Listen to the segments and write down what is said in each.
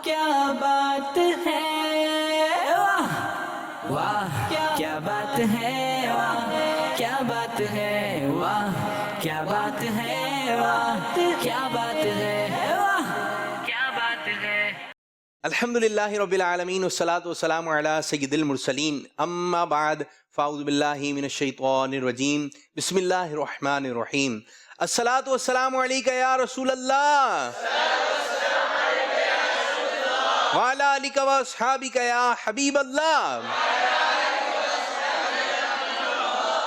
کیا بات ہے، واہ واہ کیا بات ہے، واہ کیا بات ہے، واہ کیا بات ہے، واہ کیا بات ہے، واہ کیا بات ہے۔ الحمدللہ رب العالمین والصلاة والسلام علی سید المرسلین اما بعد فاعوذ باللہ من الشیطان الرجیم بسم اللہ الرحمن الرحیم الصلاة والسلام علیکہ یا رسول اللہ وعلی آلکہ واصحابکہ یا حبیب اللہ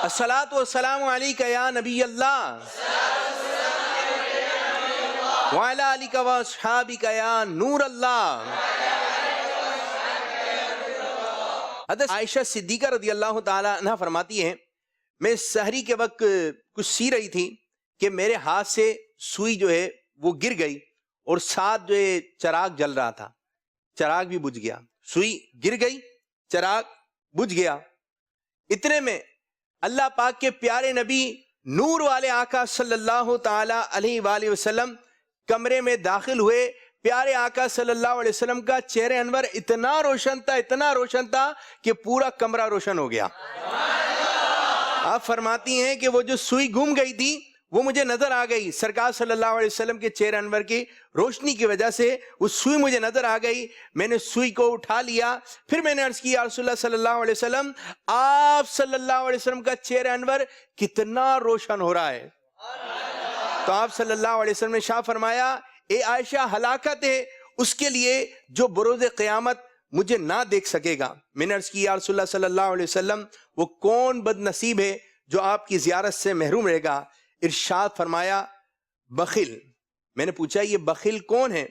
الصلاة والسلام علیکہ یا نبی اللہ وعلی آلکہ واصحابکہ یا نور اللہ۔ حضرت عائشہ صدیقہ رضی اللہ تعالی عنہ فرماتی ہیں، میں سحری کے وقت کچھ سی رہی تھی کہ میرے ہاتھ سے سوئی جو ہے وہ گر گئی اور ساتھ جو ہے چراغ جل رہا تھا، چراغ بھی بجھ گیا، سوئی گر گئی چراغ بجھ گیا۔ اتنے میں اللہ پاک کے پیارے نبی نور والے آقا صلی اللہ تعالی علیہ وآلہ وسلم کمرے میں داخل ہوئے۔ پیارے آقا صلی اللہ علیہ وسلم کا چہرہ انور اتنا روشن تھا کہ پورا کمرہ روشن ہو گیا۔ آپ فرماتی ہیں کہ وہ جو سوئی گم گئی تھی وہ مجھے نظر آ گئی، سرکار صلی اللہ علیہ وسلم کے چہرہ انور کی روشنی کی وجہ سے وہ سوئی مجھے نظر آ گئی۔ میں نے سوئی کو اٹھا لیا، پھر میں نے عرض کی یا رسول اللہ صلی اللہ علیہ وسلم، آپ صلی اللہ علیہ وسلم کا چہرہ انور کتنا روشن ہو رہا ہے۔ تو آپ صلی اللہ علیہ وسلم نے شاہ فرمایا، اے عائشہ ہلاکت ہے اس کے لیے جو بروز قیامت مجھے نہ دیکھ سکے گا۔ میں نے عرض کی یا رسول اللہ صلی اللہ علیہ وسلم، وہ کون بد نصیب ہے جو آپ کی زیارت سے محروم رہے گا؟ ارشاد فرمایا بخیل۔ میں نے پوچھا یہ بخیل کون ہے؟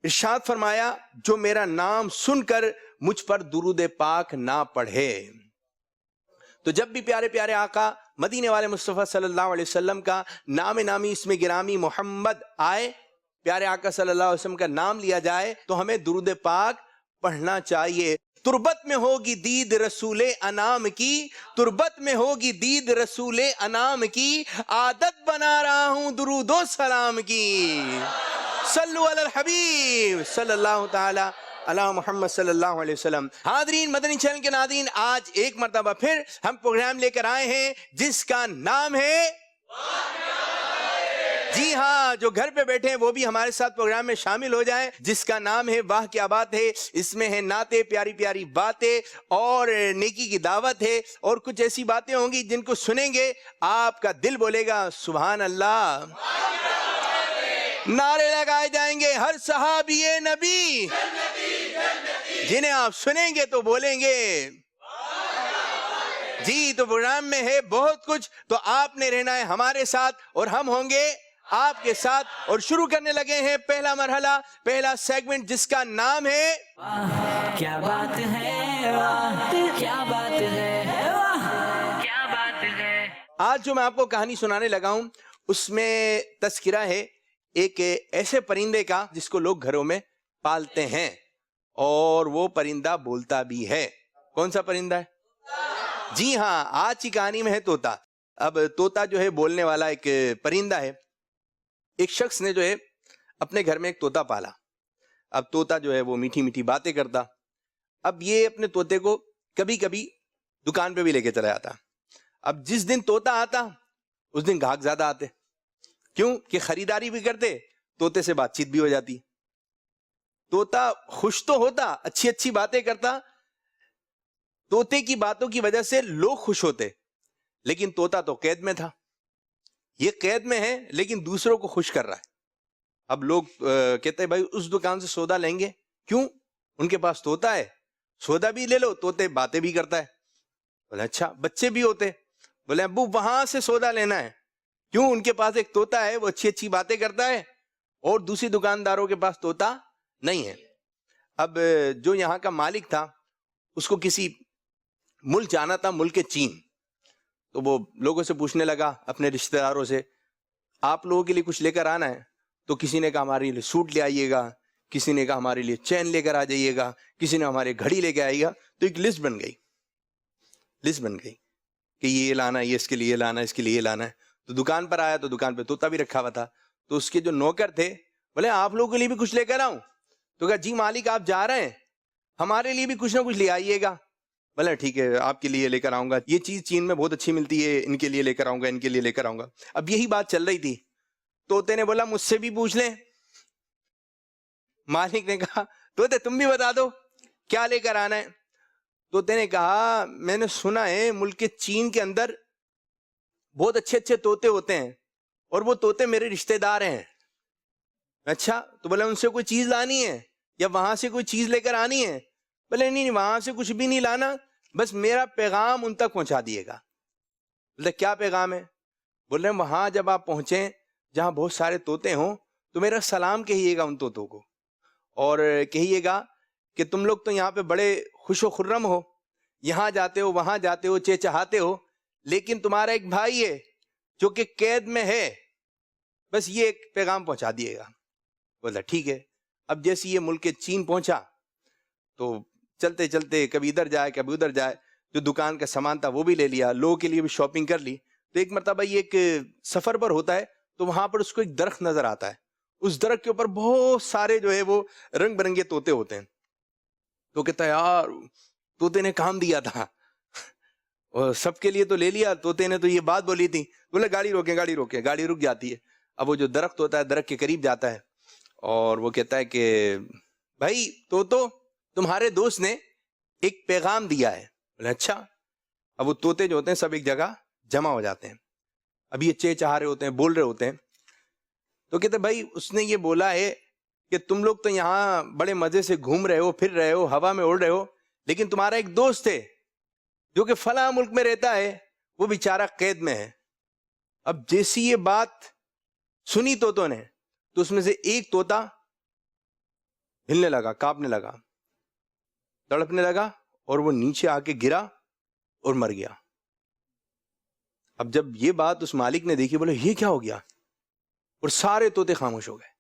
ارشاد فرمایا جو میرا نام سن کر مجھ پر درود پاک نہ پڑھے۔ تو جب بھی پیارے پیارے آقا مدینے والے مصطفیٰ صلی اللہ علیہ وسلم کا نام نامی اسم گرامی محمد آئے، پیارے آقا صلی اللہ علیہ وسلم کا نام لیا جائے تو ہمیں درود پاک پڑھنا چاہیے۔ تربت میں ہوگی دید رسول انام کی، تربت میں ہوگی دید رسول انام کی، عادت بنا رہا ہوں درود و سلام کی۔ صلو علی الحبیب صلی اللہ تعالی علی محمد صلی اللہ علیہ وسلم۔ حاضرین، مدنی چینل کے ناظرین، آج ایک مرتبہ پھر ہم پروگرام لے کر آئے ہیں جس کا نام ہے، جی ہاں، جو گھر پہ بیٹھے ہیں وہ بھی ہمارے ساتھ پروگرام میں شامل ہو جائیں، جس کا نام ہے واہ کیا بات ہے۔ اس میں ہے نعتیں، پیاری پیاری باتیں اور نیکی کی دعوت ہے، اور کچھ ایسی باتیں ہوں گی جن کو سنیں گے آپ کا دل بولے گا سبحان اللہ۔ نعرے لگائے جائیں گے ہر صحابی نبی، جنہیں آپ سنیں گے تو بولیں گے جی۔ تو پروگرام میں ہے بہت کچھ، تو آپ نے رہنا ہے ہمارے ساتھ اور ہم ہوں گے آپ کے ساتھ، اور شروع کرنے لگے ہیں پہلا مرحلہ، پہلا سیگمنٹ جس کا نام ہے واہ کیا بات ہے، واہ کیا بات ہے، واہ کیا بات ہے۔ آج جو میں آپ کو کہانی سنانے لگا ہوں اس میں تذکرہ ہے ایک ایسے پرندے کا جس کو لوگ گھروں میں پالتے ہیں، اور وہ پرندہ بولتا بھی ہے۔ کون سا پرندہ ہے؟ جی ہاں، آج کی کہانی میں ہے طوطا۔ اب طوطا جو ہے بولنے والا ایک پرندہ ہے۔ ایک شخص نے جو ہے اپنے گھر میں ایک طوطا پالا۔ اب طوطا جو ہے وہ میٹھی میٹھی باتیں کرتا۔ اب یہ اپنے طوطے کو کبھی کبھی دکان پہ بھی لے کے چلا جاتا۔ اب جس دن طوطا آتا اس دن گاہک زیادہ آتے، کیوں کہ خریداری بھی کرتے، طوطے سے بات چیت بھی ہو جاتی۔ طوطا خوش تو ہوتا، اچھی اچھی باتیں کرتا، طوطے کی باتوں کی وجہ سے لوگ خوش ہوتے، لیکن طوطا تو قید میں تھا۔ یہ قید میں ہے لیکن دوسروں کو خوش کر رہا ہے۔ اب لوگ کہتے ہیں بھائی اس دکان سے سودا لیں گے، کیوں؟ ان کے پاس طوطا ہے، سودا بھی لے لو، طوطے باتیں بھی کرتا ہے۔ بولے اچھا، بچے بھی ہوتے، بولے ابو وہاں سے سودا لینا ہے، کیوں؟ ان کے پاس ایک طوطا ہے، وہ اچھی اچھی باتیں کرتا ہے، اور دوسری دکانداروں کے پاس طوطا نہیں ہے۔ اب جو یہاں کا مالک تھا اس کو کسی ملک جانا تھا، ملک چین۔ تو وہ لوگوں سے پوچھنے لگا اپنے رشتہ داروں سے، آپ لوگوں کے لیے کچھ لے کر آنا ہے؟ تو کسی نے کہا ہمارے لیے سوٹ لے آئیے گا، کسی نے کہا ہمارے لیے چین لے کر آ جائیے گا، کسی نے ہمارے گھڑی لے کے آئیے گا۔ تو ایک لسٹ بن گئی کہ یہ لانا ہے، یہ اس کے لیے لانا ہے، اس کے لیے لانا ہے۔ تو دکان پر آیا تو دکان پہ طوطا بھی رکھا ہوا تھا۔ تو اس کے جو نوکر تھے بولے آپ لوگوں کے لیے بھی کچھ لے کر آؤں؟ تو کہا جی مالک آپ جا رہے ہیں, ہمارے لیے بھی کچھ نہ کچھ لے آئیے گا. بولے ٹھیک ہے آپ کے لیے لے کر آؤں گا, یہ چیز چین میں بہت اچھی ملتی ہے, ان کے لیے لے کر آؤں گا, ان کے لیے لے کر آؤں گا. اب یہی بات چل رہی تھی, طوطے نے بولا مجھ سے بھی پوچھ لیں. مالک نے کہا طوطے تم بھی بتا دو کیا لے کر آنا ہے. طوطے نے کہا میں نے سنا ہے ملک چین کے اندر بہت اچھے اچھے طوطے ہوتے ہیں, اور وہ طوطے میرے رشتہ دار ہیں. اچھا, تو بولا ان سے کوئی چیز لانی ہے یا وہاں سے کوئی چیز لے کر آنی ہے؟ بولے نہیں وہاں سے کچھ بھی نہیں لانا, بس میرا پیغام ان تک پہنچا دیے گا. بولے کیا پیغام ہے؟ بول رہے وہاں جب آپ پہنچیں جہاں بہت سارے طوطے ہوں تو میرا سلام کہیے گا ان طوطوں کو, اور کہیے گا کہ تم لوگ تو یہاں پہ بڑے خوش و خرم ہو, یہاں جاتے ہو وہاں جاتے ہو چہچہاتے ہو, لیکن تمہارا ایک بھائی ہے جو کہ قید میں ہے, بس یہ ایک پیغام پہنچا دیے گا. بولا ٹھیک ہے. اب جیسے یہ ملک چین پہنچا تو چلتے چلتے کبھی ادھر جائے کبھی ادھر جائے, جو دکان کا سامان تھا وہ بھی لے لیا, لوگوں کے لیے بھی شاپنگ کر لی. تو ایک مرتبہ یہ ایک سفر پر ہوتا ہے تو وہاں پر اس کو ایک درخت نظر آتا ہے, اس درخت کے اوپر بہت سارے جو ہے وہ رنگ برنگے طوطے ہوتے ہیں. تو کہتا ہے یار طوطے نے کام دیا تھا, اور سب کے لیے تو لے لیا, طوطے نے تو یہ بات بولی تھی. بولے گاڑی روکے گاڑی روکے, گاڑی رک جاتی ہے. اب وہ جو درخت ہوتا ہے درخت کے قریب جاتا ہے اور وہ کہتا ہے کہ بھائی طوطو تمہارے دوست نے ایک پیغام دیا ہے. بولے اچھا. اب وہ طوطے جو ہوتے ہیں سب ایک جگہ جمع ہو جاتے ہیں, اب یہ چہچہا رہے ہوتے ہیں, بول رہے ہوتے ہیں. تو کہتے بھائی اس نے یہ بولا ہے کہ تم لوگ تو یہاں بڑے مزے سے گھوم رہے ہو, پھر رہے ہو, ہوا میں اڑ رہے ہو, لیکن تمہارا ایک دوست ہے جو کہ فلاں ملک میں رہتا ہے, وہ بیچارہ قید میں ہے. اب جیسی یہ بات سنی طوطوں نے تو اس میں سے ایک طوطا ہلنے لگا, کانپنے لگا, تڑپنے لگا, اور وہ نیچے آ کے گرا اور مر گیا. اب جب یہ بات اس مالک نے دیکھی, بولے یہ کیا ہو گیا, اور سارے طوطے خاموش ہو گئے.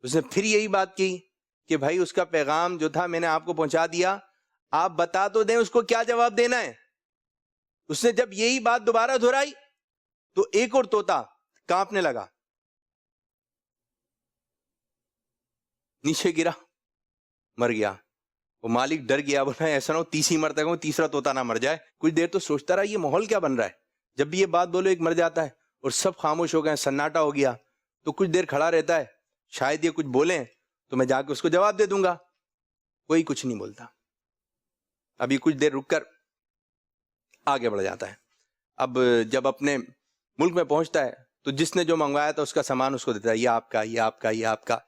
اس نے پھر یہی بات کی کہ بھائی اس کا پیغام جو تھا میں نے آپ کو پہنچا دیا, آپ بتا تو دیں اس کو کیا جواب دینا ہے. اس نے جب یہی بات دوبارہ دہرائی تو ایک اور طوطا کانپنے لگا, نیچے گرا, مر گیا. وہ مالک ڈر گیا, بولا ایسا نہ ہو تیسری مرتبہ تیسرا طوطا نہ مر جائے. کچھ دیر تو سوچتا رہا یہ ماحول کیا بن رہا ہے, جب بھی یہ بات بولو ایک مر جاتا ہے, اور سب خاموش ہو گئے, سناٹا ہو گیا. تو کچھ دیر کھڑا رہتا ہے, شاید یہ کچھ بولیں تو میں جا کے اس کو جواب دے دوں گا. کوئی کچھ نہیں بولتا. ابھی کچھ دیر رک کر آگے بڑھ جاتا ہے. اب جب اپنے ملک میں پہنچتا ہے تو جس نے جو منگوایا تھا اس کا سامان اس کو دیتا ہے, یہ آپ کا, یہ آپ کا, یہ آپ کا.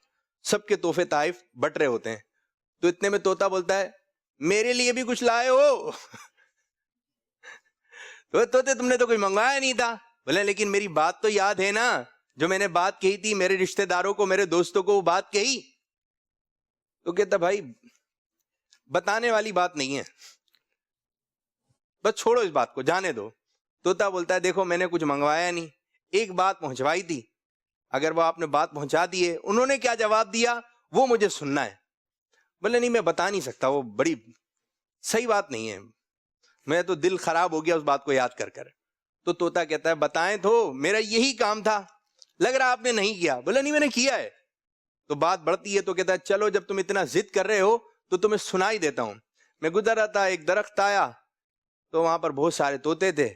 سب کے تحفے تحائف بٹ رہے ہوتے ہیں. تو اتنے میں طوطا بولتا ہے میرے لیے بھی کچھ لائے ہو؟ تو طوطے تم نے تو کوئی منگوایا نہیں تھا. بولے لیکن میری بات تو یاد ہے نا, جو میں نے بات کہی تھی, میرے رشتہ داروں کو, میرے دوستوں کو وہ بات کہی. تو کہتا بھائی بتانے والی بات نہیں ہے, بس چھوڑو اس بات کو, جانے دو. طوطا بولتا ہے دیکھو میں نے کچھ منگوایا نہیں, ایک بات پہنچوائی تھی, اگر وہ آپ نے بات پہنچا دی ہے, انہوں نے کیا جواب دیا وہ مجھے سننا ہے. بولے نہیں میں بتا نہیں سکتا, وہ بڑی صحیح بات نہیں ہے, میں تو دل خراب ہو گیا اس بات کو یاد کر کر. تو طوطا کہتا ہے بتائیں تو, میرا یہی کام تھا, لگ رہا آپ نے نہیں کیا. بولے نہیں میں نے کیا ہے. تو بات بڑھتی ہے تو کہتا ہے چلو جب تم اتنا ضد کر رہے ہو تو تمہیں سنائی دیتا ہوں. میں گزر رہا تھا, ایک درخت آیا تو وہاں پر بہت سارے طوطے تھے,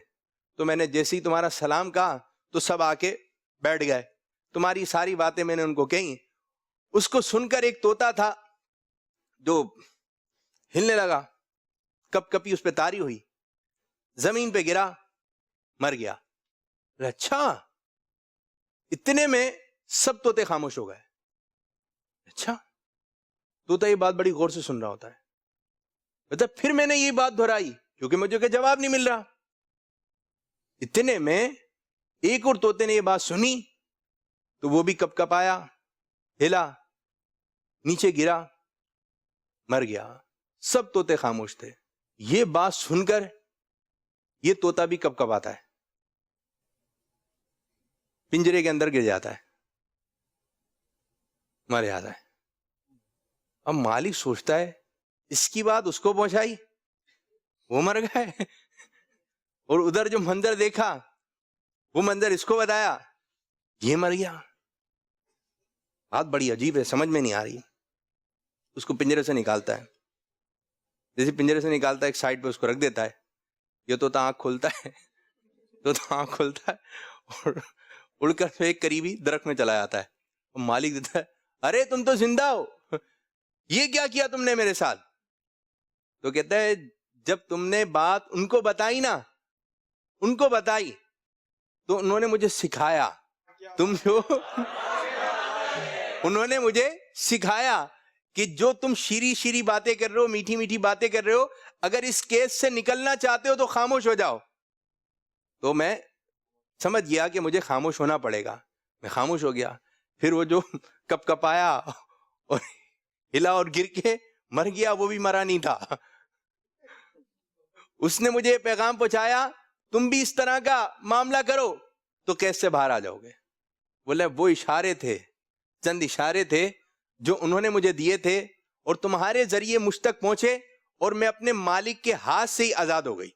تو میں نے جیسے ہی تمہارا سلام کہا تو سب آ کے بیٹھ گئے, تمہاری ساری باتیں میں نے ان کو کہیں. اس کو سن کر ایک طوطا تھا جو ہلنے لگا, کپ کپی اس پہ تاری ہوئی, زمین پہ گرا, مر گیا. اچھا. اتنے میں سب طوطے خاموش ہو گئے. اچھا. طوطا یہ بات بڑی غور سے سن رہا ہوتا ہے. پھر میں نے یہ بات دہرائی کیونکہ مجھے کوئی جواب نہیں مل رہا. اتنے میں ایک اور طوطے نے یہ بات سنی تو وہ بھی کپ کپ آیا, ہلا, نیچے گرا, مر گیا. سب طوطے خاموش تھے. یہ بات سن کر یہ طوطا بھی کپ کپ آتا ہے, پنجرے کے اندر گر جاتا ہے, مر جاتا ہے. اب مالک سوچتا ہے اس کی بات اس کو پہنچائی, وہ مر گئے, اور ادھر جو منظر دیکھا وہ منظر اس کو بتایا, یہ مر گیا. بات بڑی عجیب ہے، سمجھ میں نہیں آ رہی. اس کو پنجرے سے نکالتا ہے، جیسے پنجرے سے نکالتا ہے ایک سائڈ پہ اس کو رکھ دیتا ہے. یہ تو آنکھ کھولتا ہے، آنکھ کھولتا ہے اور اڑ کر ایک قریبی درخت میں چلا جاتا ہے. اور مالک دیتا ہے، ارے تم تو زندہ ہو، یہ کیا کیا تم نے میرے ساتھ؟ تو کہتا ہے جب تم نے بات ان کو بتائی نا، ان کو بتائی تو انہوں نے مجھے سکھایا، انہوں نے مجھے سکھایا کہ جو تم شیریں شیریں باتیں کر رہے ہو، میٹھی میٹھی باتیں کر رہے ہو، اگر اس کیس سے نکلنا چاہتے ہو تو خاموش ہو جاؤ. تو میں سمجھ گیا کہ مجھے خاموش ہونا پڑے گا. میں خاموش ہو گیا. پھر وہ جو کپ کپایا اور ہلا اور گر کے مر گیا، وہ بھی مرا نہیں تھا. اس نے مجھے پیغام پہنچایا تم بھی اس طرح کا معاملہ کرو تو کیس سے باہر آ جاؤ گے. بولے وہ اشارے تھے، چند اشارے تھے جو انہوں نے مجھے دیے تھے اور تمہارے ذریعے مجھ تک پہنچے اور میں اپنے مالک کے ہاتھ سے ہی آزاد ہو گئی.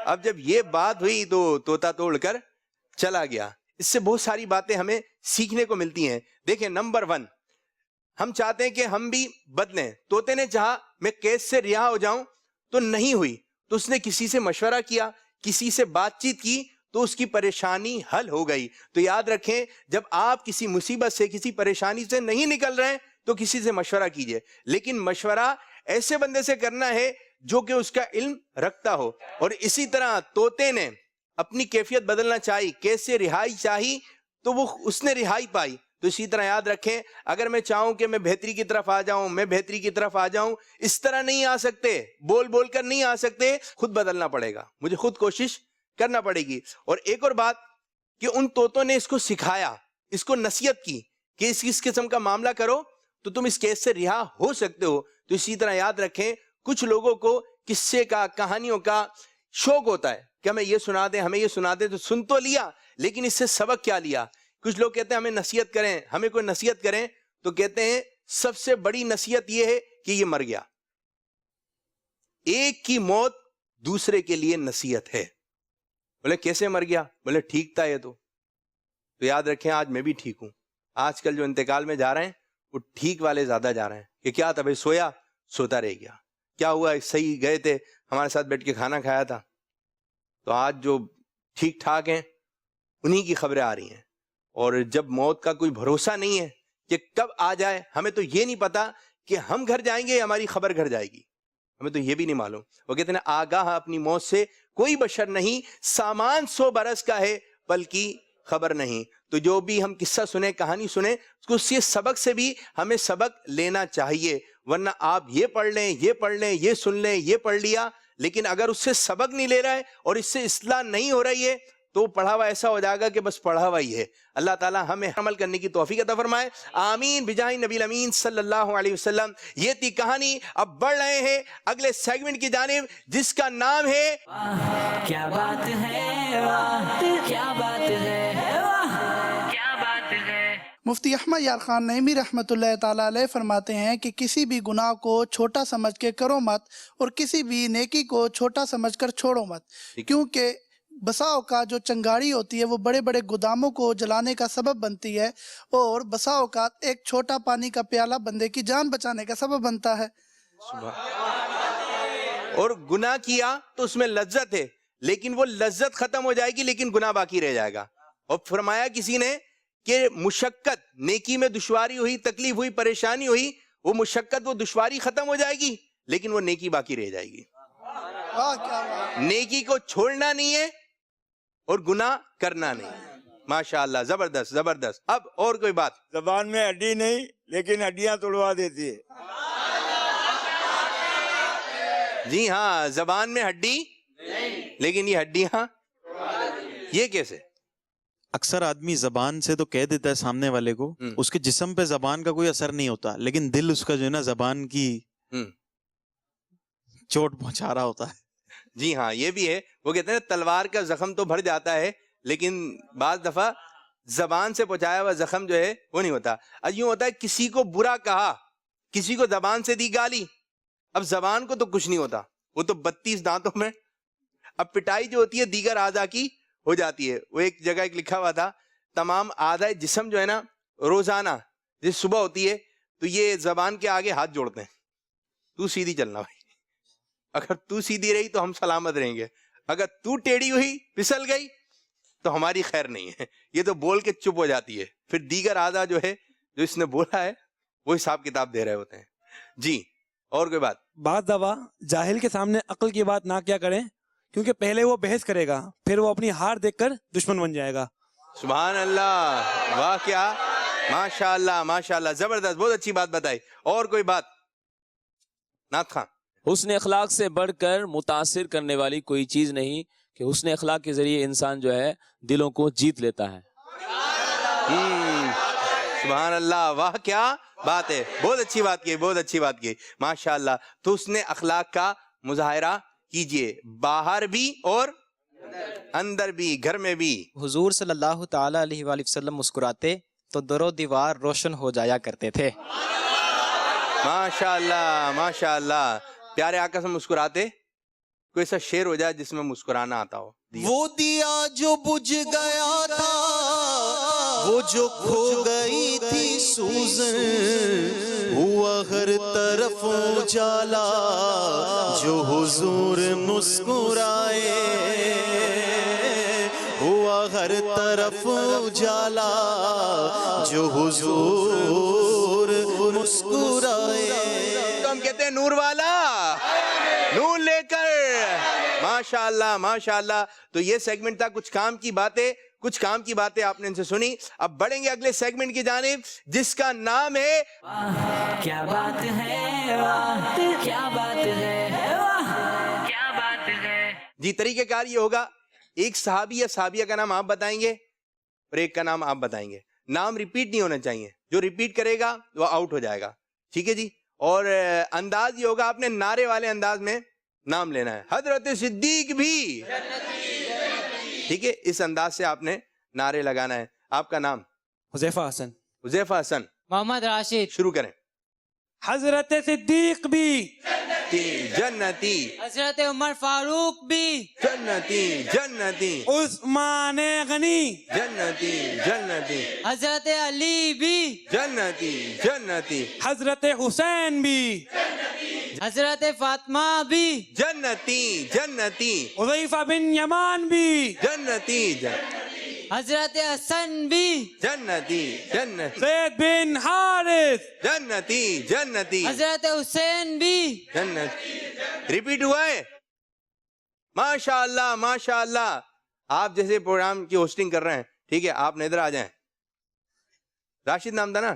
اب جب یہ بات ہوئی تو طوطا توڑ کر چلا گیا. اس سے بہت ساری باتیں ہمیں سیکھنے کو ملتی ہیں. دیکھیں، نمبر 1، ہم چاہتے ہیں کہ ہم بھی بدلیں. طوطے نے چاہا میں کیس سے رہا ہو جاؤں تو نہیں ہوئی، تو اس نے کسی سے مشورہ کیا، کسی سے بات چیت کی تو اس کی پریشانی حل ہو گئی. تو یاد رکھیں، جب آپ کسی مصیبت سے، کسی پریشانی سے نہیں نکل رہے ہیں تو کسی سے مشورہ کیجئے، لیکن مشورہ ایسے بندے سے کرنا ہے جو کہ اس کا علم رکھتا ہو. اور اسی طرح طوطے نے اپنی کیفیت بدلنا چاہی، کیس سے رہائی چاہی تو وہ اس نے رہائی پائی. تو اسی طرح یاد رکھیں، اگر میں چاہوں کہ میں بہتری کی طرف آ جاؤں، میں بہتری کی طرف آ جاؤں، اس طرح نہیں آ سکتے، بول بول کر نہیں آ سکتے. خود بدلنا پڑے گا، مجھے خود کوشش کرنا پڑے گی. اور ایک اور بات کہ ان طوطوں نے اس کو سکھایا، اس کو نصیحت کی کہ اس قسم کا معاملہ کرو تو تم اس کیس سے رہا ہو سکتے ہو. تو اسی طرح یاد رکھیں، کچھ لوگوں کو قصے کا، کہانیوں کا شوق ہوتا ہے کہ ہمیں یہ سنا دیں، ہمیں یہ سنا دیں. تو سن تو لیا، لیکن اس سے سبق کیا لیا؟ کچھ لوگ کہتے ہیں ہمیں نصیحت کریں، ہمیں کوئی نصیحت کریں، تو کہتے ہیں سب سے بڑی نصیحت یہ ہے کہ یہ مر گیا. ایک کی موت دوسرے کے لیے نصیحت ہے. بولے کیسے مر گیا؟ بولے ٹھیک تھا یہ تو یاد رکھیں آج میں بھی ٹھیک ہوں. آج کل جو انتقال میں جا رہے ہیں وہ ٹھیک والے زیادہ جا رہے ہیں کہ کیا تھا بھائی، سویا سوتا رہ گیا، کیا ہوا صحیح گئے تھے ہمارے ساتھ بیٹھ کے کھانا کھایا تھا. تو آج جو ٹھیک ٹھاک ہیں انہی کی خبریں آ رہی ہیں. اور جب موت کا کوئی بھروسہ نہیں ہے کہ کب آ جائے، ہمیں تو یہ نہیں پتا کہ ہم گھر جائیں گے یا ہماری خبر گھر جائے گی، ہمیں تو یہ بھی نہیں معلوم. وہ کہتے ہیں آگاہ اپنی موت سے کوئی بشر نہیں، سامان 100 برس کا ہے بلکہ خبر نہیں. تو جو بھی ہم قصہ سنیں، کہانی سنیں، اس کو اس سبق سے بھی ہمیں سبق لینا چاہیے. ورنہ آپ یہ پڑھ لیں، یہ پڑھ لیں، یہ سن لیں، یہ پڑھ لیا، لیکن اگر اس سے سبق نہیں لے رہا ہے اور اس سے اصلاح نہیں ہو رہی ہے تو پڑھا ہوا ایسا ہو جائے گا کہ بس پڑھا ہوا ہی ہے. اللہ تعالی ہمیں عمل کرنے کی توفیق عطا فرمائے، آمین بجاہ نبی الامین صلی اللہ علیہ وسلم. یہ تھی کہانی. اب بڑھ رہے ہیں اگلے سیگمنٹ کی جانب جس کا نام ہے کیا بات ہے، واہ کیا بات ہے، واہ کیا بات ہے. مفتی احمد یار خان نعیمی رحمۃ اللہ تعالیٰ علیہ فرماتے ہیں کہ کسی بھی گناہ کو چھوٹا سمجھ کے کرو مت، اور کسی بھی نیکی کو چھوٹا سمجھ کر چھوڑو مت، کیونکہ بسا اوقات جو چنگاڑی ہوتی ہے وہ بڑے بڑے گوداموں کو جلانے کا سبب بنتی ہے، اور بسا اوقات ایک چھوٹا پانی کا پیالہ بندے کی جان بچانے کا سبب بنتا ہے. اور گناہ کیا تو اس میں لذت ہے، لیکن وہ لذت ختم ہو جائے گی لیکن گناہ باقی رہ جائے گا. اور فرمایا کسی نے کہ مشقت، نیکی میں دشواری ہوئی، تکلیف ہوئی، پریشانی ہوئی، وہ مشقت، وہ دشواری ختم ہو جائے گی لیکن وہ نیکی باقی رہ جائے گی. نیکی کو چھوڑنا نہیں ہے اور گناہ کرنا نہیں. ماشاءاللہ، زبردست زبردست. اب اور کوئی بات؟ زبان میں ہڈی نہیں لیکن ہڈیاں توڑوا دیتی ہے. جی ہاں، زبان میں ہڈی لیکن یہ ہڈیاں، یہ کیسے؟ اکثر آدمی زبان سے تو کہہ دیتا ہے سامنے والے کو، اس کے جسم پہ زبان کا کوئی اثر نہیں ہوتا، لیکن دل اس کا جو ہے نا زبان کی چوٹ پہنچا رہا ہوتا ہے. جی ہاں، یہ بھی ہے. وہ کہتے ہیں تلوار کا زخم تو بھر جاتا ہے لیکن بعض دفعہ زبان سے پہنچایا ہوا زخم جو ہے وہ نہیں ہوتا. یوں ہوتا ہے کسی کو برا کہا، کسی کو زبان سے دی گالی، اب زبان کو تو کچھ نہیں ہوتا، وہ تو 32 دانتوں میں. اب پٹائی جو ہوتی ہے دیگر اعضاء کی ہو جاتی ہے. وہ ایک جگہ ایک لکھا ہوا تھا تمام اعضائے جسم جو ہے نا روزانہ جس صبح ہوتی ہے تو یہ زبان کے آگے ہاتھ جوڑتے ہیں, تو سیدھی چلنا بھائی, اگر تو سیدھی رہی تو ہم سلامت رہیں گے, اگر تو ٹیڑھی ہوئی پھسل گئی تو ہماری خیر نہیں ہے. یہ تو بول کے چپ ہو جاتی ہے, پھر دیگر اعضاء جو ہے جو اس نے بولا ہے وہ حساب کتاب دے رہے ہوتے ہیں. جی اور کوئی بات؟ بعض دفعہ جاہل کے سامنے عقل کی بات نہ کیا کریں, کیونکہ پہلے وہ بحث کرے گا, پھر وہ اپنی ہار دیکھ کر دشمن بن جائے گا. سبحان اللہ, واہ کیا, ماشاء اللہ ماشاء اللہ, زبردست, بہت اچھی بات بتائی. اور کوئی بات نعت خان؟ حسن اخلاق سے بڑھ کر متاثر کرنے والی کوئی چیز نہیں کہ حسن اخلاق کے ذریعے انسان جو ہے دلوں کو جیت لیتا ہے. سبحان اللہ, واہ کیا بات ہے, بہت اچھی بات کی, بہت اچھی بات کی, ماشاء اللہ. تو حسن اخلاق کا مظاہرہ کیجئے, باہر بھی اور اندر بھی, گھر میں بھی. حضور صلی اللہ تعالی علیہ وآلہ وسلم مسکراتے تو در و دیوار روشن ہو جایا کرتے تھے. ماشاء اللہ ماشاء اللہ, پیارے آقا سے مسکراتے, کوئی ایسا شعر ہو جائے جس میں مسکرانا آتا ہو. وہ دیا جو بجھ گیا تھا, وہ جو کھو گئی تھی سوزن, ہوا ہر طرف اجالا جو حضور مسکرائے, ہوا ہر طرف اجالا جو حضور مسکرائے. تو ہم کہتے ہیں نور والا نور لے کر. ماشاء اللہ ماشاء اللہ. تو یہ سیگمنٹ تھا کچھ کام کی باتیں, کچھ کام کی باتیں آپ نے ان سے سنی. اب بڑھیں گے اگلے سیگمنٹ کی جانب جس کا نام ہے کیا بات ہے, واہ کیا بات ہے, واہ کیا بات ہے. جی طریقہ کار یہ ہوگا, ایک صحابی یا صحابیہ کا نام آپ بتائیں گے اور ایک کا نام آپ بتائیں گے. نام ریپیٹ نہیں ہونا چاہیے, جو ریپیٹ کرے گا وہ آؤٹ ہو جائے گا, ٹھیک ہے جی. اور انداز یہ ہوگا, آپ نے نعرے والے انداز میں نام لینا ہے. حضرت صدیق بھی, ٹھیک ہے, اس انداز سے آپ نے نعرے لگانا ہے. آپ کا نام؟ حذیفہ حسن. حذیفہ حسن. محمد راشد. شروع کریں. حضرت صدیق بھی جنتی, حضرت عمر فاروق بھی جنتی جنتی, عثمان غنی, جنتی جنتی, حضرت علی بھی جنتی جنتی, حضرت حسین بھی, حضرت فاطمہ بھی جنتی جنتی, حذیفہ بن یمان بھی, جنتی حضرت حسن بھی جنتی جنتی, زید بن حارث, جنتی جنتی, حضرت حسین بھی جنتی. ریپیٹ ہوا ہے. ماشاء اللہ ماشاء اللہ. آپ جیسے پروگرام کی ہوسٹنگ کر رہے ہیں, ٹھیک ہے, آپ ادھر آ جائیں. راشد نام تھا نا,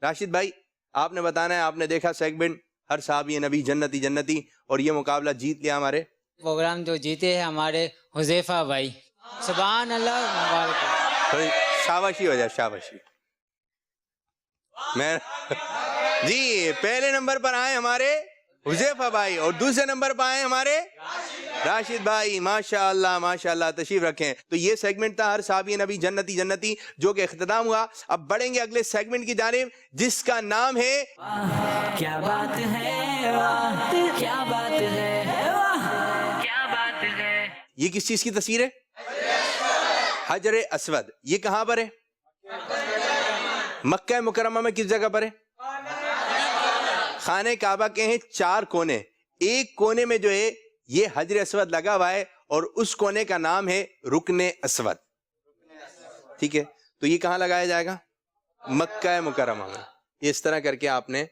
راشد بھائی آپ نے بتانا ہے, آپ نے دیکھا سیگمنٹ ہر صحابی نبی جنتی جنتی, اور یہ مقابلہ جیت لیا ہمارے پروگرام جو جیتے ہیں ہمارے حذیفہ بھائی. سبحان اللہ, مبارک. تھوڑی شاباشی ہو جائے, شاباشی. میں جی پہلے نمبر پر آئے ہمارے حذیفہ بھائی, اور دوسرے نمبر پر آئے ہمارے راشد بھائی. ماشاء اللہ ماشاء اللہ, تشریف رکھیں. تو یہ سیگمنٹ تھا ہر صحابی نبی جنتی جنتی, جو کہ اختتام ہوا. اب بڑھیں گے اگلے سیگمنٹ کی جانب جس کا نام ہے کیا بات ہے, واہ کیا بات ہے, واہ کیا بات ہے. یہ کس چیز کی تصویر ہے؟ حجر اسود. یہ کہاں پر ہے؟ مکہ مکرمہ میں کس جگہ پر ہے؟ خانہ کعبہ کے ہیں 4 کونے, ایک کونے میں جو ہے یہ حجر اسود لگا ہوا ہے, اور اس کونے کا نام ہے رکن اسود, ٹھیک ہے. تو یہ کہاں لگایا جائے گا؟ مکہ مکرمہ میں. اس طرح کر کے آپ نے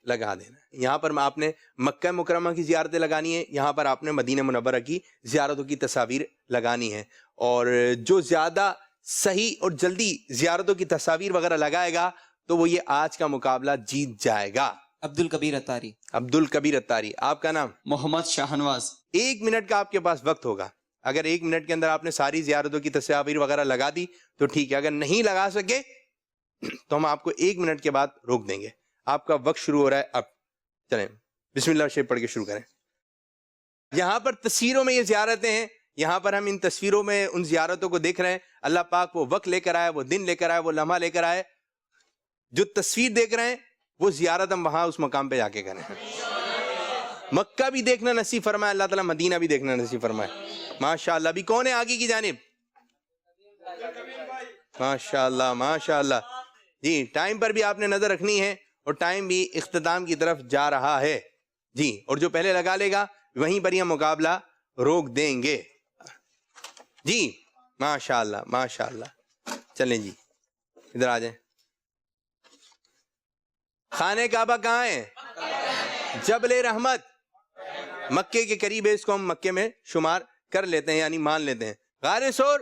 لگا دینا. یہاں پر آپ نے مکہ مکرمہ کی زیارتیں لگانی ہے, یہاں پر آپ نے مدینہ منورہ کی زیارتوں کی تصاویر لگانی ہے. اور جو زیادہ صحیح اور جلدی زیارتوں کی تصاویر وغیرہ لگائے گا تو وہ یہ آج کا مقابلہ جیت جائے گا. عبد الکبیر اتاری. عبد الکبیر اتاری. آپ کا نام؟ محمد شاہنواز. 1 منٹ کا آپ کے پاس وقت ہوگا. اگر 1 منٹ کے اندر آپ نے ساری زیارتوں کی تصاویر وغیرہ لگا دی تو ٹھیک ہے, اگر نہیں لگا سکے تو ہم آپ کو 1 منٹ کے بعد روک دیں گے. آپ کا وقت شروع ہو رہا ہے اب. چلیں بسم اللہ شریف پڑھ کے شروع کریں. یہاں پر تصویروں میں یہ زیارتیں ہیں, یہاں پر ہم ان تصویروں میں ان زیارتوں کو دیکھ رہے ہیں. اللہ پاک وہ وقت لے کر آئے, وہ دن لے کر آئے, وہ لمحہ لے کر آئے. جو تصویر دیکھ رہے ہیں وہ زیارت ہم وہاں اس مقام پہ جا کے کریں. مکہ بھی دیکھنا نصیب فرمائے اللہ تعالیٰ, مدینہ بھی دیکھنا نصیب فرمائے. ماشاء اللہ. ابھی کون ہے آگے کی جانب؟ ماشاء اللہ ماشاء اللہ. جی ٹائم پر بھی آپ نے نظر رکھنی ہے اور ٹائم بھی اختتام کی طرف جا رہا ہے. جی اور جو پہلے لگا لے گا وہیں پر یہ مقابلہ روک دیں گے. جی ماشاء اللہ ماشاء اللہ. چلیں جی ادھر آ جائیں. خانہ کعبہ کہاں ہے؟ جبل رحمت مکے کے قریب ہے. اس کو ہم مکے میں شمار کر لیتے ہیں یعنی مان لیتے ہیں. غار سور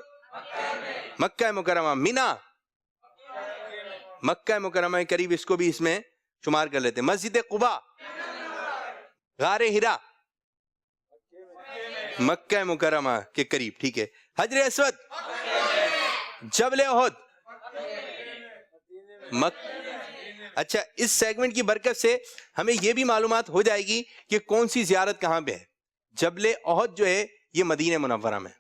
مکہ مکرمہ. مینا مکہ مکرمہ کے قریب اس کو بھی اس میں شمار کر لیتے ہیں. مسجد قباء غار ہرا مکہ مکرمہ کے قریب. ٹھیک ہے. حجر اسود جبل احد اچھا اس سیگمنٹ کی برکت سے ہمیں یہ بھی معلومات ہو جائے گی کہ کون سی زیارت کہاں پہ ہے. جبل احد جو ہے یہ مدینہ منورہ میں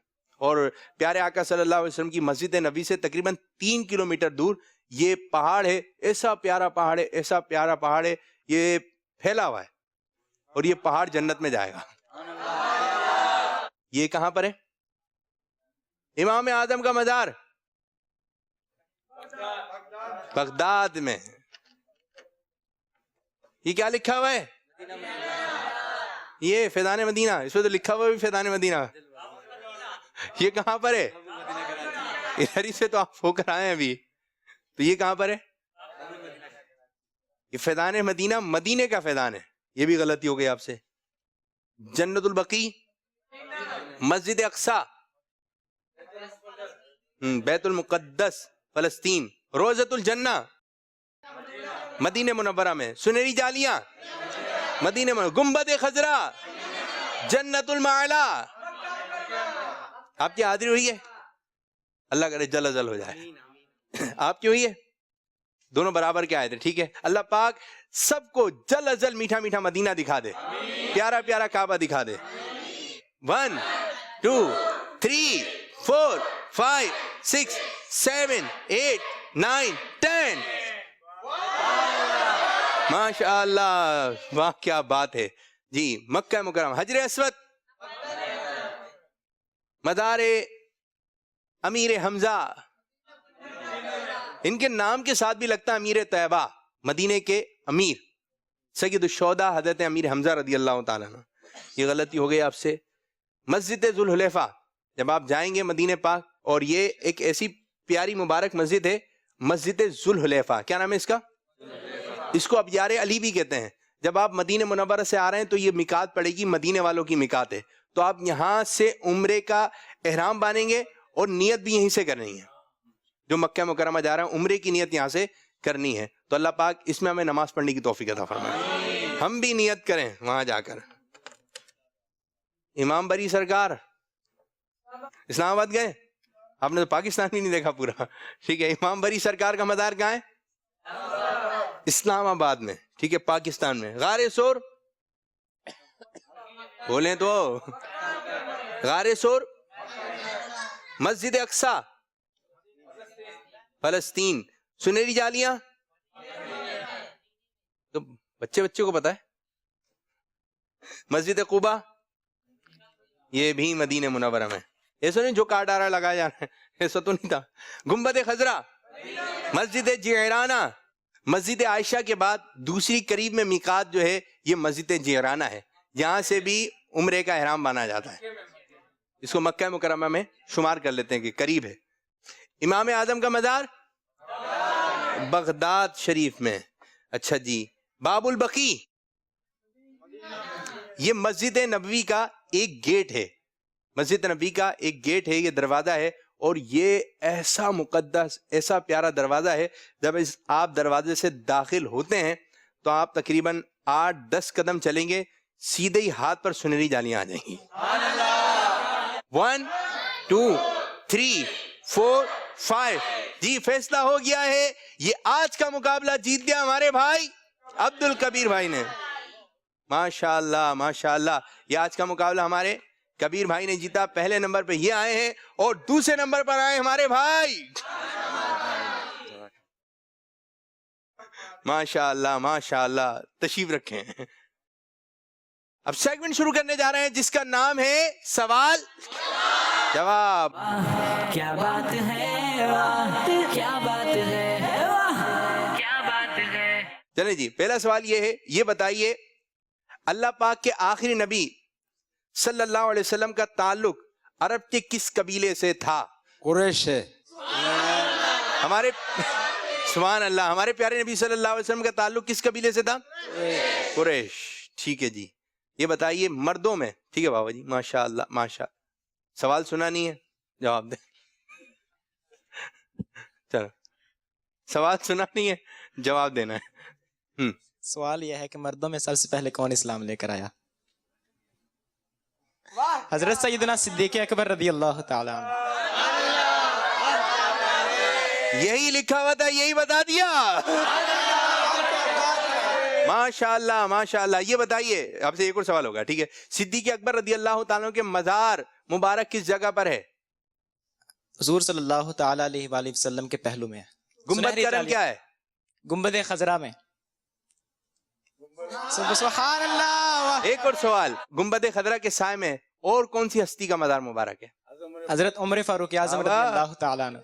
اور پیارے آقا صلی اللہ علیہ وسلم کی مسجد نبی سے تقریباً 3 کلومیٹر دور یہ پہاڑ ہے. ایسا پیارا پہاڑ ہے ایسا پیارا پہاڑ ہے. یہ پھیلا ہوا ہے اور یہ پہاڑ جنت میں جائے گا. یہ کہاں پر ہے؟ امام اعظم کا مزار بغداد میں. یہ کیا لکھا ہوا ہے؟ یہ فیضان مدینہ. اس میں تو لکھا ہوا بھی فیضان مدینہ. یہ کہاں پر ہے؟ ادھر سے تو آپ ہو کر آئے ہیں ابھی. تو یہ کہاں پر ہے؟ یہ فیضان مدینہ مدینے کا فیضان ہے. یہ بھی غلطی ہو گئی آپ سے. جنت البقیع مسجد اقصی بیت المقدس فلسطین. روضۃ الجنہ مدینہ منورہ میں. سنہری جالیاں مدینہ منورہ. گنبد خضرا جنت المعلا. آپ کی حاضری ہوئی ہے؟ اللہ کرے جل ازل ہو جائے. آپ کی ہوئی ہے؟ دونوں برابر کے آئے تھے. ٹھیک ہے. اللہ پاک سب کو جل ازل میٹھا میٹھا مدینہ دکھا دے, پیارا پیارا کعبہ دکھا دے. 1 2 3 4 5 6 7 8 9 10. ماشاء اللہ واہ کیا بات ہے. جی مکہ مکرمہ. حجر اسود مزار امیر حمزہ. ان کے نام کے ساتھ بھی لگتا ہے امیر طیبہ مدینے کے امیر سید الشہداء حضرت امیر حمزہ رضی اللہ تعالیٰ عنہ. یہ غلطی ہو گئی آپ سے. مسجد ذوالحلیفہ جب آپ جائیں گے مدینہ پاک اور یہ ایک ایسی پیاری مبارک مسجد ہے مسجد ذوالحلیفہ. کیا نام ہے اس کا؟ اس کو اب یار علی بھی کہتے ہیں. جب آپ مدینہ منورہ سے آ رہے ہیں تو یہ میقات پڑے گی مدینے والوں کی میقات ہے. تو آپ یہاں سے عمرے کا احرام باندھیں گے اور نیت بھی یہیں سے کرنی ہے. جو مکہ مکرمہ جا رہا ہے عمرے کی نیت یہاں سے کرنی ہے. تو اللہ پاک اس میں ہمیں نماز پڑھنے کی توفیق عطا فرمائے. ہم بھی نیت کریں وہاں جا کر. امام بری سرکار اسلام آباد گئے؟ آپ نے تو پاکستان بھی نہیں دیکھا پورا. ٹھیک ہے. امام بری سرکار کا مزار کہاں ہے؟ اسلام آباد میں. ٹھیک ہے پاکستان میں. غار سور بولیں تو. غار سور مسجد اقصی فلسطین. سنہری جالیاں تو بچے کو پتا ہے. مسجد قباء یہ بھی مدینہ منورہ میں. ایسا نہیں جو کارڈ آ رہا لگایا جا رہا ہے ایسا تو نہیں تھا. گنبد خضرا مسجد جعرانہ. مسجد عائشہ کے بعد دوسری قریب میں میقات جو ہے یہ مسجد جعرانہ ہے. یہاں سے بھی عمرے کا احرام باندھا جاتا ہے. اس کو مکہ مکرمہ میں شمار کر لیتے ہیں کہ قریب ہے. امام اعظم کا مزار بغداد شریف میں. اچھا جی. باب البقیع یہ مسجد نبوی کا ایک گیٹ ہے. مسجد نبی کا ایک گیٹ ہے, یہ دروازہ ہے اور یہ ایسا مقدس ایسا پیارا دروازہ ہے. جب آپ دروازے سے داخل ہوتے ہیں تو آپ تقریباً 8-10 قدم چلیں گے سیدھے ہی ہاتھ پر سنہری جالیاں آ جائیں گی. 1 2 3 4 5. جی فیصلہ ہو گیا ہے. یہ آج کا مقابلہ جیت گیا ہمارے بھائی عبد الکبیر بھائی نے. ماشاء اللہ ماشاء اللہ. یہ آج کا مقابلہ ہمارے کبیر بھائی نے جیتا. پہلے نمبر پہ یہ آئے ہیں اور دوسرے نمبر پر آئے ہمارے بھائی. ماشاء اللہ ماشاء اللہ. تشریف رکھیں. اب سیگمنٹ شروع کرنے جا رہے ہیں جس کا نام ہے سوال جواب. کیا بات ہے واہ کیا بات ہے واہ کیا بات ہے. چلیں جی، پہلا سوال یہ ہے، یہ بتائیے اللہ پاک کے آخری نبی صلی اللہ علیہ وسلم کا تعلق عرب کے کس قبیلے سے تھا؟ قریش ہے. ہمارے سبحان اللہ، ہمارے پیارے نبی صلی اللہ علیہ وسلم کا تعلق کس قبیلے سے تھا؟ قریش. ٹھیک ہے جی، یہ بتائیے مردوں میں. ٹھیک ہے بابا جی، ماشاء اللہ ماشاء. سوال سنا نہیں ہے، جواب دیں. چلو، سوال سنا نہیں ہے، جواب دینا ہے. سوال یہ ہے کہ مردوں میں سب سے پہلے کون اسلام لے کر آیا؟ حضرت سیدنا صدیق اکبر رضی اللہ تعالیٰ عنہ. یہی لکھا ہوا تھا، یہی بتا دیا. ماشاء اللہ ماشاء اللہ. یہ بتائیے، آپ سے ایک اور سوال ہوگا، ٹھیک ہے. صدیق اکبر رضی اللہ تعالیٰ کے مزار مبارک کس جگہ پر ہے؟ حضور صلی اللہ تعالیٰ علیہ وآلہ وسلم کے پہلو میں. گنبد کا رنگ کیا ہے؟ گنبد خضرا میں. سبحان اللہ. ایک اور سوال، گنبد خضرا کے سائے میں اور کون سی ہستی کا مزار مبارک ہے؟ حضرت عمر فاروق اعظم رضی اللہ تعالیٰ عنہ.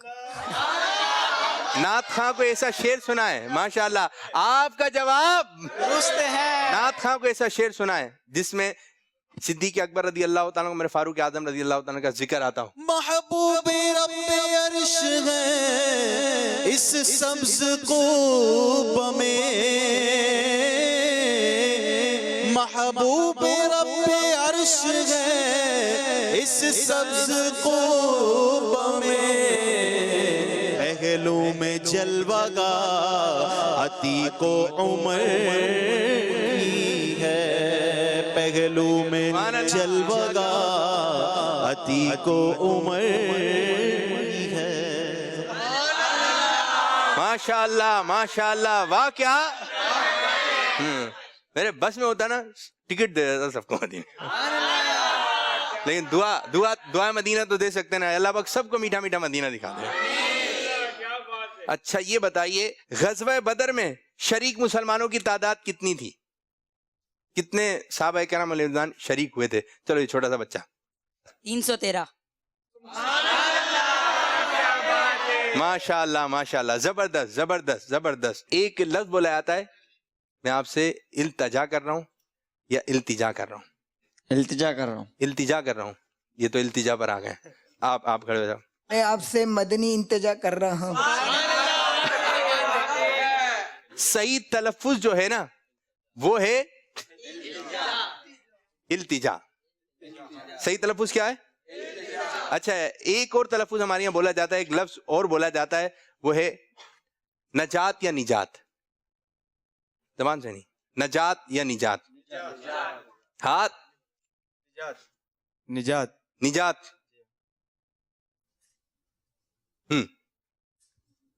نعت خاں کو ایسا شعر سنا ہے، ماشاء اللہ. آپ کا جواب درست ہے. نعت خاں کو ایسا شعر سنا ہے جس میں صدیق اکبر رضی اللہ تعالیٰ عمر فاروق اعظم رضی اللہ تعالیٰ کا ذکر آتا ہو. محبوب رب عرش ہے اس سبز قوب میں، محبوب رب عرش ہے اس سبز قوب میں، پہلو میں جلوہ گاہ عتیق و عمر کی ہے، پہلو میں جلوہ گاہ عتیق و عمر کی ہے. ماشاء اللہ ماشاء اللہ. واہ کیا. میرے بس میں ہوتا نا ٹکٹ دے دیتا سب کو مدینہ، لیکن دعا مدینہ تو دے سکتے نا. اللہ پاک سب کو میٹھا میٹھا مدینہ دکھا دے. اچھا یہ بتائیے غزوہ بدر میں شریک مسلمانوں کی تعداد کتنی تھی؟ کتنے صحابہ کرام علیہ رضوان شریک ہوئے تھے؟ چلو یہ چھوٹا سا بچہ. 313. ماشاء اللہ ماشاء اللہ. زبردست زبردست زبردست. ایک لفظ بولا جاتا ہے، میں آپ سے التجا کر رہا ہوں یا التجا کر رہا ہوں؟ التجا کر رہا ہوں. التجا کر رہا ہوں. یہ تو التجا پر آ گئے. آپ کھڑے ہو جاؤ. میں آپ سے مدنی التجا کر رہا ہوں. صحیح تلفظ جو ہے نا وہ ہے التجا. صحیح تلفظ کیا ہے؟ اچھا ایک اور تلفظ ہمارے یہاں بولا جاتا ہے، ایک لفظ اور بولا جاتا ہے، وہ ہے نجات یا نجات. زبان سے نہیں، نجات یا نجات. ہاتھ. نجات. نجات.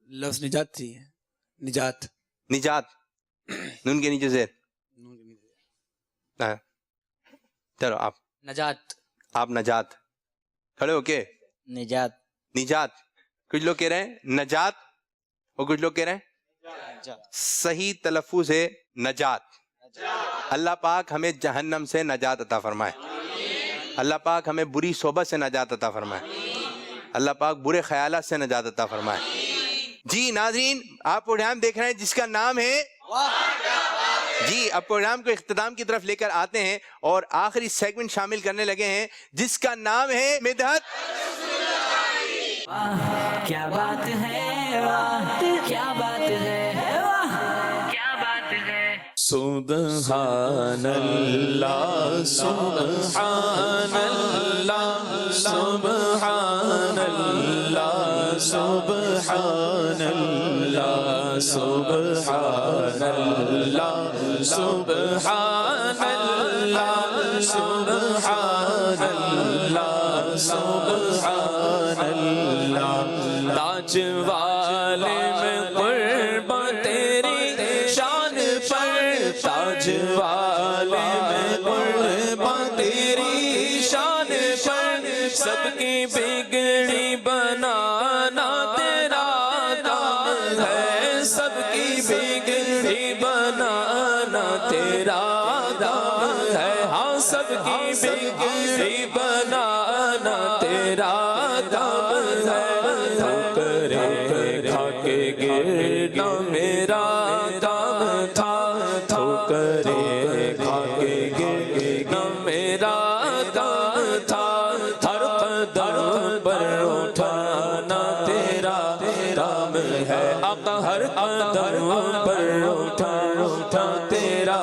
لفظ نجات تھی. نجات. نجات. نون کے نیچے زیر. چلو آپ. نجات. آپ نجات. کھڑے ہو کے. نجات. نجات. کچھ لوگ کہہ رہے ہیں نجات اور کچھ لوگ کہہ رہے ہیں صحیح تلفظ ہے نجات. اللہ پاک ہمیں جہنم سے نجات عطا فرمائے. اللہ پاک ہمیں بری صحبت سے نجات عطا فرمائے. اللہ پاک برے خیالات سے نجات عطا فرمائے. جی ناظرین، آپ پروگرام دیکھ رہے ہیں جس کا نام ہے جی. اب پروگرام کو اختتام کی طرف لے کر آتے ہیں اور آخری سیگمنٹ شامل کرنے لگے ہیں جس کا نام ہے مدحت. کیا بات ہے واہ کیا بات ہے واہ کیا بات ہے. سبحان اللہ سبحان اللہ سبحان اللہ سبحان اللہ سبحان اللہ سبحان اللہ سبحان اللہ سبحان اللہ. تاج والے میں قربان تیری شان پر، تاج والے میں قربان تیری شان پر، سب کی بگڑی بنانا تیرا کام ہے، سب کی بگڑی بنانا تیرا کام ہے. ہاں سب کی بگڑی بنانا تیرا میرا کام تھا ٹھوکریں کھا کے گرنا میرا کام تھا ہر قدم پر اٹھانا تیرا کام ہے آقا ہر قدم پر اٹھا تیرا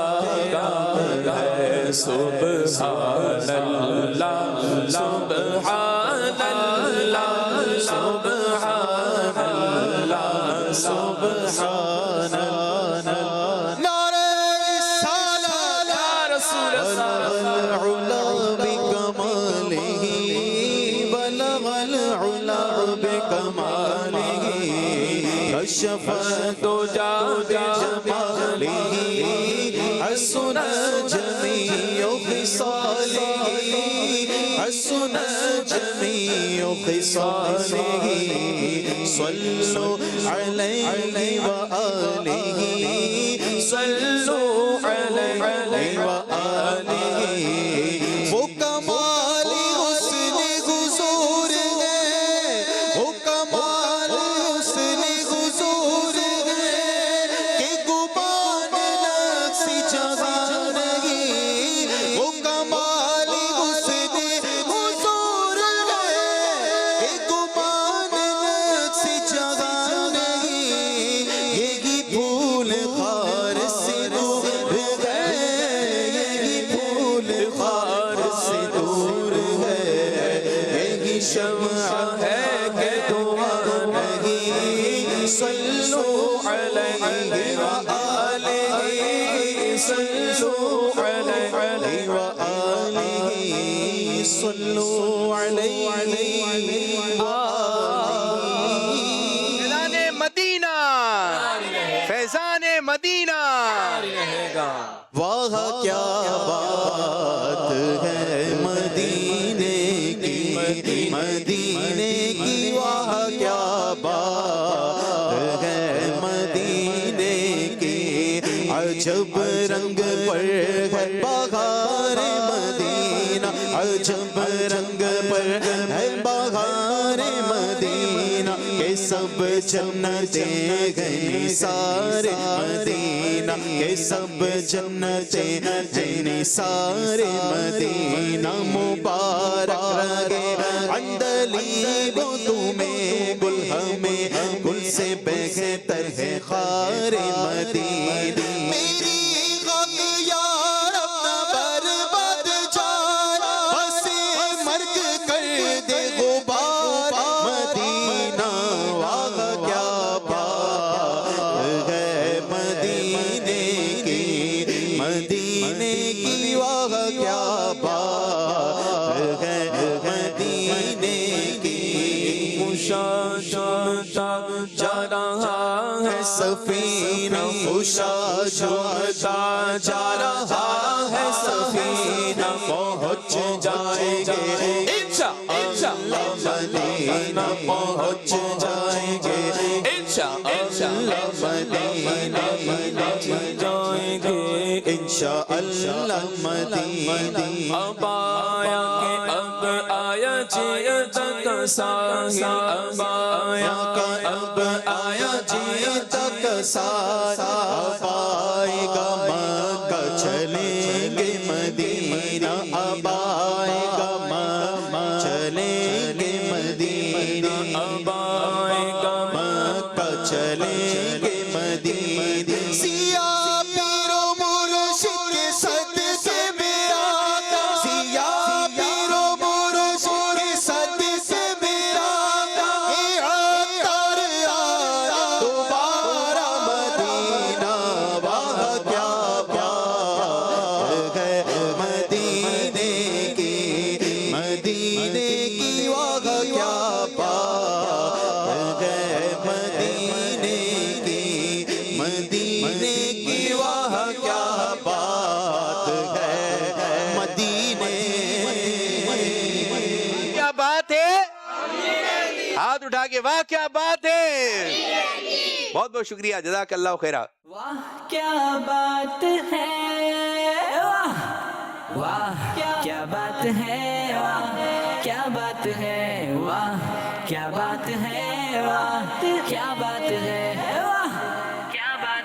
کام ہے سبحان اللہ سبحان اللہ سبحان اللہ سبحان اللہ نعرہ رسالت یا رسول اللہ العلا بکمالہ بلغ العلا بکمالہ کشف الدجى بجمالہ حسن جمیع خصالہ حسن جمیع خصالہ صلوا علیہ وآلہ صلوا علیہ وآلہ وہ کمال حسن حضور ہے وہ کمال حسن حضور ہے کہ گمان نقص جہاں نہیں وہ کمال حسن حضور ہے کہ گمان نقص جہاں نہیں یہی پھول خار سے دور ہے یہی پھول خار سے دور ہے یہی شمع ہے کہ دعا نہیں صلوا علیہ وآلہ صلوا علیہ وآلہ صلوا علیہ فیضان مدینہ فیضان مدینہ واہ کیا بات ہے مدینے کی مدینے کی واہ کیا بات ہے مدینے کی عجب رنگ پر ہے بہار مدینہ عجب رنگ پر ہے بہار مدینہ کہ سب جنتیں گئیں سارے مدینہ کہ سب جنتیں گئیں سارے مدینہ مبارک رہے عندلیب تمہیں گل ہمیں گل سے بہتر ہے خار مدینہ میری غم یا رب برباد جان بسے مرگ کر دے غبار مدینہ واہ کیا بات ہے مدینے کی مدینے کی واہ کیا بات ہے مدینے کی خوشا جا رہا ہے سفینہ خوشا جا رہا ہے سفینہ پہنچ جائیں گے انشاءاللہ مدینہ پہنچ جائیں گے انشاءاللہ مدینہ پہنچ جائیں گے انشاءاللہ مدینہ اب آیا کہ اب آیا جیت کا ساحل اب آیا کہ اب آیا جیت کا ساحل اب آئے گا مکہ چلیں گے مدینہ اب آئے گا مکہ چلیں گے مدینہ اب آئے گا مکہ چلیں گے مدینہ سیاہ پیر و مرشد کے صدقے میرا سیاہ پیر و مرشد کے صدقے میرا اے عطار آیا دوبارہ مدینہ واہ کیا بات ہے مدینے کی واہ کیا بات ہے مدینے کی واہ کیا بات ہے مدینے کیا بات ہے ہاتھ اٹھا کے واہ کیا بات ہے بہت بہت شکریہ جزاک اللہ خیرہ واہ کیا بات ہے واہ واہ کیا بات ہے واہ کیا بات ہے واہ کیا بات ہے واہ کیا بات ہے واہ کیا بات